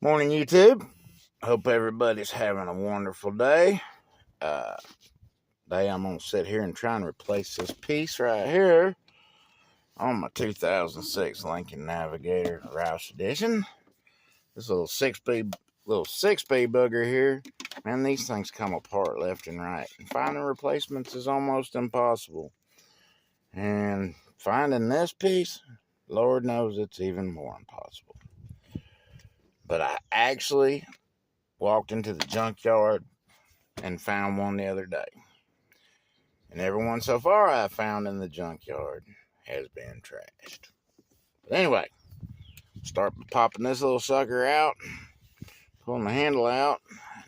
Morning, YouTube. Hope everybody's having a wonderful day. Today I'm going to sit here and try and replace this piece right here on my 2006 Lincoln Navigator Roush Edition. This little six-speed booger here. Man, these things come apart left and right. And finding replacements is almost impossible. And finding this piece, Lord knows it's even more impossible. But I actually walked into the junkyard and found one the other day. And everyone so far I've found in the junkyard has been trashed. But anyway, start popping this little sucker out, pulling the handle out,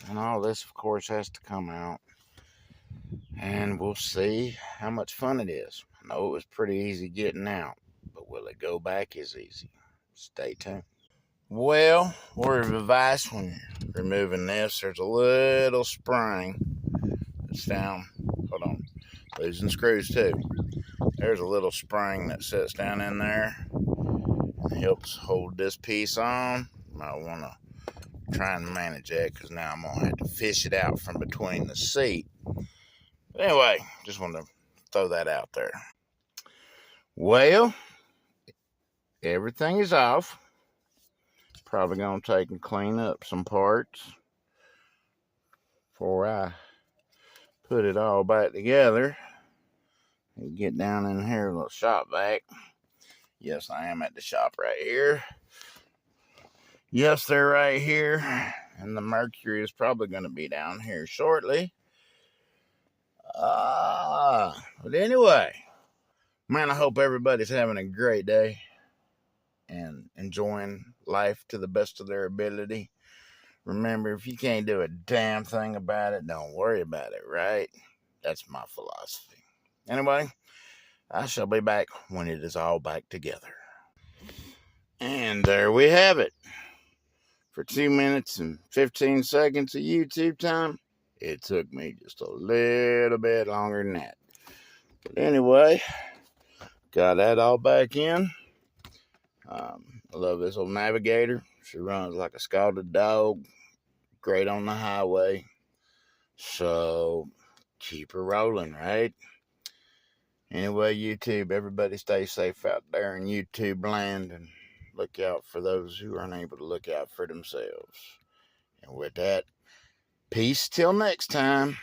and all this, of course, has to come out. And we'll see how much fun it is. I know it was pretty easy getting out, but will it go back as easy? Stay tuned. Well, word of advice when removing this, there's a little spring that's down. Hold on. Losing screws too. There's a little spring that sits down in there and helps hold this piece on. I want to try and manage that because now I'm going to have to fish it out from between the seat. But anyway, just want to throw that out there. Well, everything is off. Probably going to take and clean up some parts before I put it all back together. And get down in here, a little shop vac. Yes, I am at the shop right here. Yes, they're right here. And the Mercury is probably going to be down here shortly. But anyway, man, I hope everybody's having a great day and enjoying life to the best of their ability. Remember, if you can't do a damn thing about it, don't worry about it, right? That's my philosophy. Anyway, I shall be back when it is all back together. And there we have it. For 2 minutes and 15 seconds of YouTube time, it took me just a little bit longer than that. But anyway, got that all back in. I love this old Navigator. She runs like a scalded dog. Great on the highway. So, keep her rolling, right? Anyway, YouTube, everybody stay safe out there in YouTube land and look out for those who aren't able to look out for themselves. And with that, peace till next time.